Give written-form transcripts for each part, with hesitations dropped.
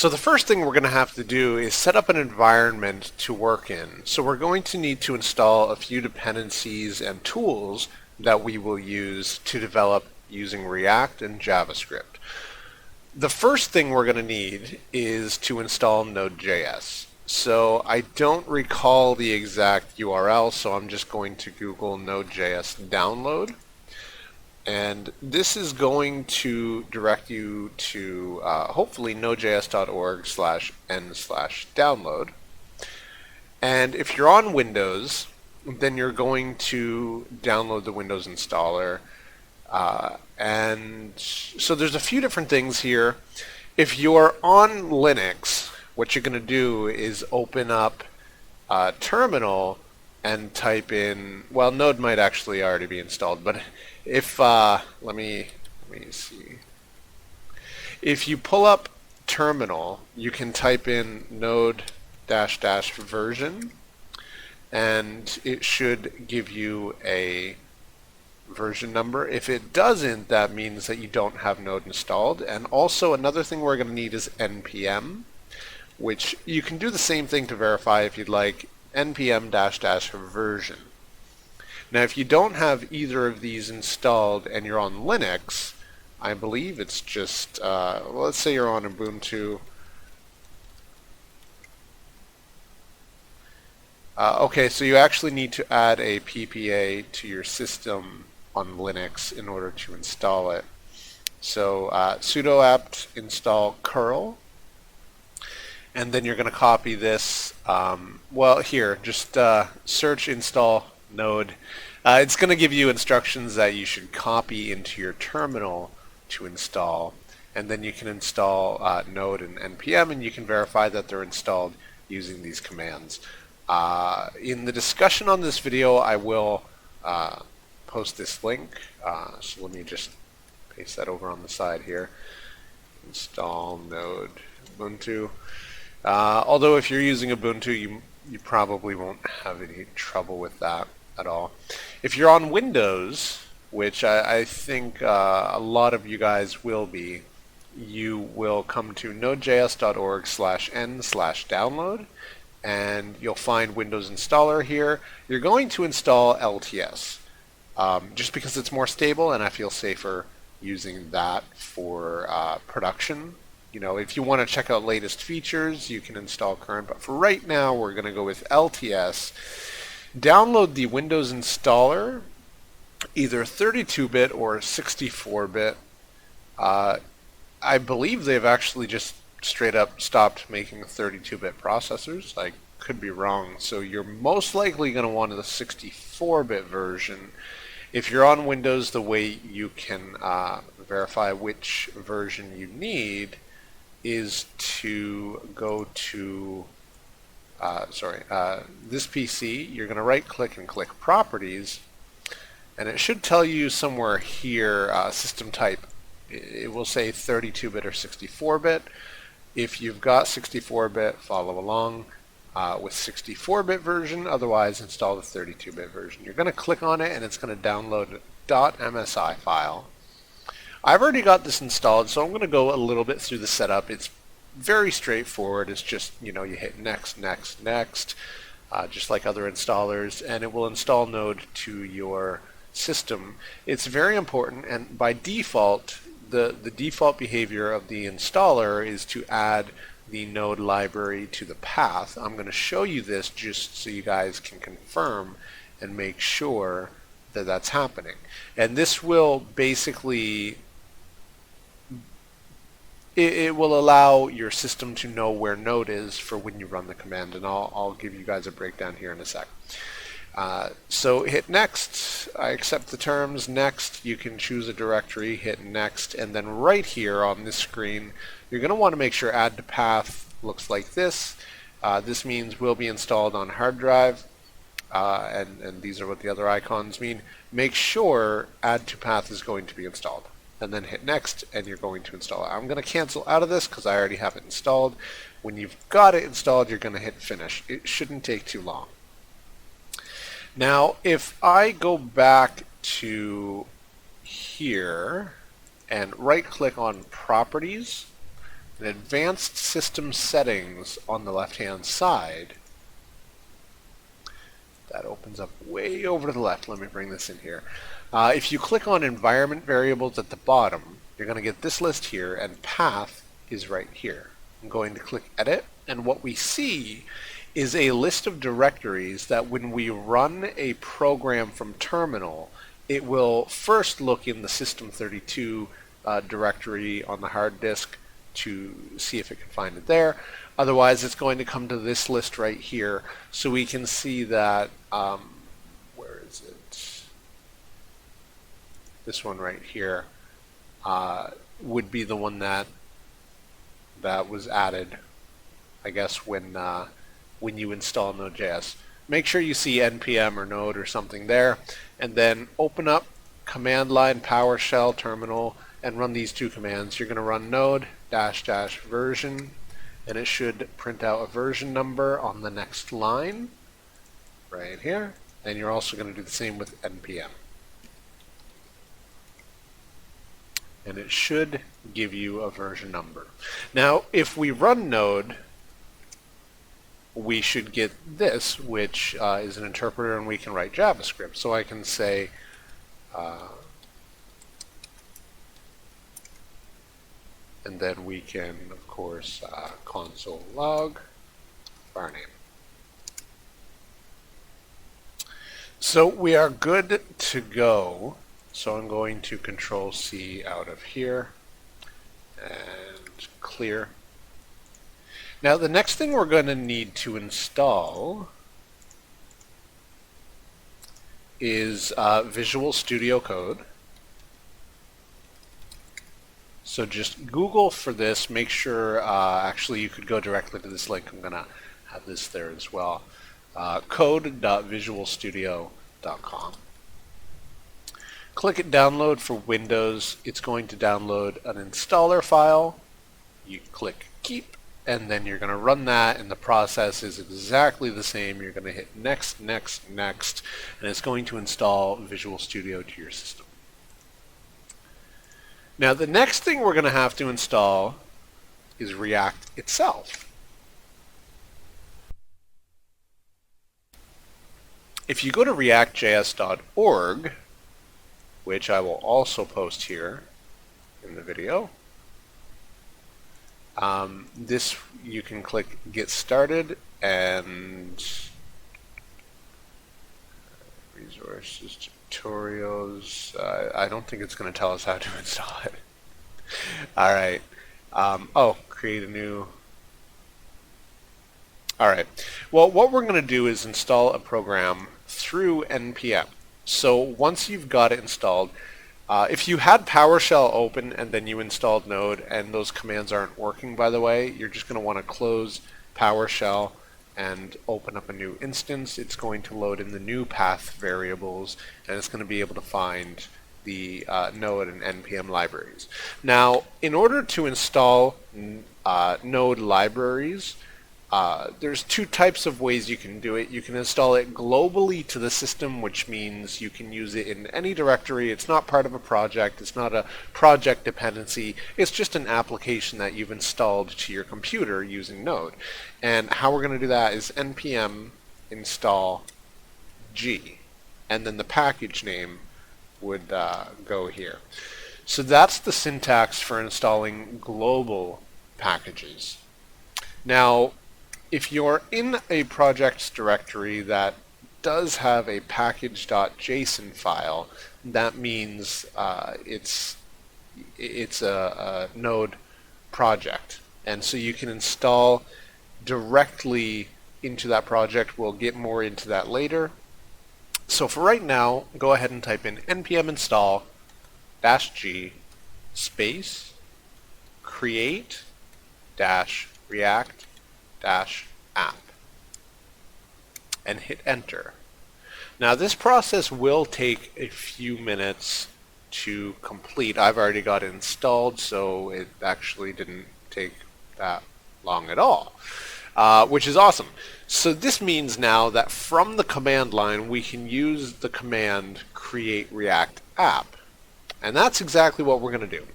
So the first thing we're going to have to do is set up an environment to work in. So we're going to need to install a few dependencies and tools that we will use to develop using React and JavaScript. The first thing we're going to need is to install Node.js. So I don't recall the exact URL, so I'm just going to Google Node.js download. And this is going to direct you to hopefully nodejs.org/n/download. And if you're on Windows, then you're going to download the Windows installer. And so there's a few different things here. If you're on Linux, what you're going to do is open up Terminal and type in, well, Node might actually already be installed, but if let me see. If you pull up Terminal, you can type in node -- version, and it should give you a version number. If it doesn't, that means that you don't have Node installed. And also another thing we're going to need is npm, which you can do the same thing to verify if you'd like, npm -- version. Now if you don't have either of these installed and you're on Linux, I believe it's just, well, let's say you're on Ubuntu. Okay, so you actually need to add a PPA to your system on Linux in order to install it. So sudo apt install curl, and then you're going to copy this. Well, here, just search install node. It's going to give you instructions that you should copy into your terminal to install, and then you can install node and npm, and you can verify that they're installed using these commands. In the discussion on this video, I will post this link. So let me just paste that over on the side here. Install node Ubuntu. Although if you're using Ubuntu, you probably won't have any trouble with that at all. If you're on Windows, which I think a lot of you guys will be, you will come to nodejs.org/n/download, and you'll find Windows Installer here. You're going to install LTS just because it's more stable, and I feel safer using that for production. You know, if you want to check out latest features, you can install current, but for right now, we're going to go with LTS. Download the Windows installer, either 32-bit or 64-bit. I believe they've actually just straight up stopped making 32-bit processors. I could be wrong. So you're most likely going to want the 64-bit version. If you're on Windows, the way you can verify which version you need is to go to this PC. You're going to right click and click Properties, and it should tell you somewhere here system type. It will say 32-bit or 64-bit. If you've got 64-bit, follow along with 64-bit version. Otherwise, install the 32-bit version. You're going to click on it, and it's going to download a .msi file. I've already got this installed, so I'm going to go a little bit through the setup. It's very straightforward. It's just, you know, you hit next, next, next, just like other installers, and it will install Node to your system. It's very important, and by default, the default behavior of the installer is to add the Node library to the path. I'm going to show you this just so you guys can confirm and make sure that that's happening. And this will basically, it will allow your system to know where Node is for when you run the command, and I'll give you guys a breakdown here in a sec. So hit next, I accept the terms, next, you can choose a directory, hit next, and then right here on this screen, you're going to want to make sure add to path looks like this. This means will be installed on hard drive, and these are what the other icons mean. Make sure add to path is going to be installed, and then hit next, and you're going to install it. I'm going to cancel out of this because I already have it installed. When you've got it installed, you're going to hit finish. It shouldn't take too long. Now, if I go back to here and right-click on Properties, in Advanced System Settings on the left-hand side, that opens up way over to the left. Let me bring this in here. If you click on Environment Variables at the bottom, you're going to get this list here, and Path is right here. I'm going to click Edit, and what we see is a list of directories that when we run a program from terminal, it will first look in the System32 directory on the hard disk to see if it can find it there. Otherwise, it's going to come to this list right here, so we can see that, where is it? This one right here would be the one that was added, I guess, when you install Node.js. Make sure you see npm or node or something there, and then open up command line PowerShell terminal and run these two commands. You're going to run node -- version, and it should print out a version number on the next line right here, and you're also going to do the same with npm. And it should give you a version number. Now, if we run node, we should get this, which is an interpreter, and we can write JavaScript. So I can say and then we can, of course, console log var name. So we are good to go. So I'm going to Control-C out of here and clear. Now the next thing we're going to need to install is Visual Studio Code. So just Google for this. Make sure, actually you could go directly to this link. I'm going to have this there as well. Code.visualstudio.com. Click it download for Windows. It's going to download an installer file. You click keep, and then you're going to run that, and the process is exactly the same. You're going to hit next, next, next, and it's going to install Visual Studio to your system. Now the next thing we're going to have to install is React itself. If you go to reactjs.org, which I will also post here in the video, this you can click Get Started, and resources, tutorials. I don't think it's going to tell us how to install it. All right. Oh, create a new. All right. Well, what we're going to do is install a program through npm. So once you've got it installed, if you had PowerShell open and then you installed Node and those commands aren't working, by the way, you're just going to want to close PowerShell and open up a new instance. It's going to load in the new path variables, and it's going to be able to find the Node and npm libraries. Now, in order to install Node libraries, there's two types of ways you can do it. You can install it globally to the system, which means you can use it in any directory. It's not part of a project. It's not a project dependency. It's just an application that you've installed to your computer using Node. And how we're going to do that is npm install g, and then the package name would go here. So that's the syntax for installing global packages. Now, if you're in a project's directory that does have a package.json file, that means it's a Node project. And so you can install directly into that project. We'll get more into that later. So for right now, go ahead and type in npm install -g space create -react -app and hit enter. Now this process will take a few minutes to complete. I've already got it installed, so it actually didn't take that long at all, which is awesome. So this means now that from the command line we can use the command create react app, and that's exactly what we're going to do.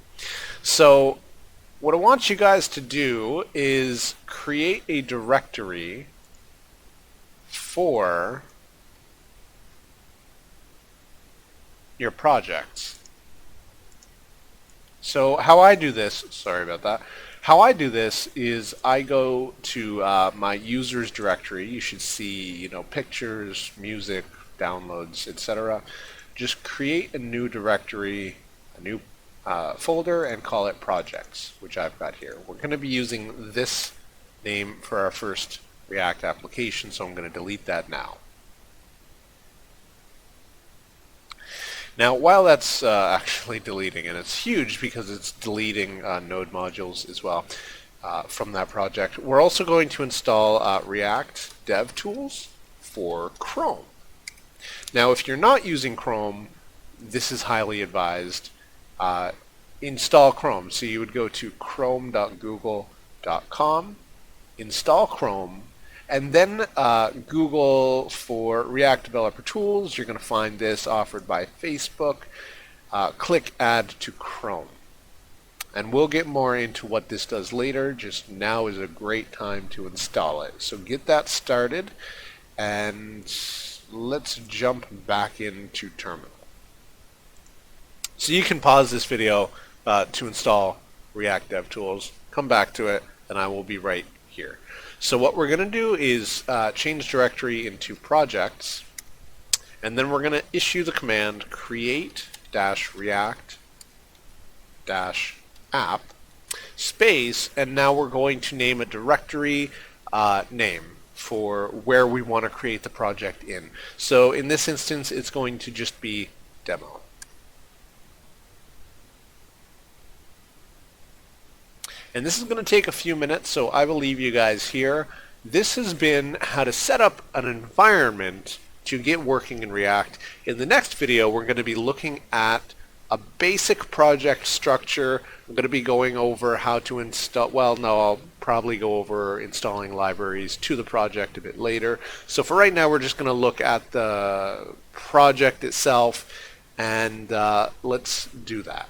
So what I want you guys to do is create a directory for your projects. So how I do this, sorry about that, how I do this is I go to my users directory. You should see, pictures, music, downloads, etc. Just create a new directory, a new folder, and call it projects, which I've got here. We're going to be using this name for our first React application, so I'm going to delete that now. Now, while that's actually deleting, and it's huge because it's deleting node modules as well from that project, we're also going to install React DevTools for Chrome. Now, if you're not using Chrome, this is highly advised. Install Chrome. So you would go to chrome.google.com, install Chrome, and then Google for React Developer Tools. You're going to find this offered by Facebook. Click Add to Chrome. And we'll get more into what this does later. Just now is a great time to install it. So get that started, and let's jump back into Terminal. So you can pause this video to install React DevTools, come back to it, and I will be right here. So what we're going to do is change directory into projects, and then we're going to issue the command create-react-app space, and now we're going to name a directory name for where we want to create the project in. So in this instance, it's going to just be demo. And this is going to take a few minutes, so I will leave you guys here. This has been how to set up an environment to get working in React. In the next video, we're going to be looking at a basic project structure. I'm going to be going over how to install, well, no, I'll probably go over installing libraries to the project a bit later. So for right now, we're just going to look at the project itself, and let's do that.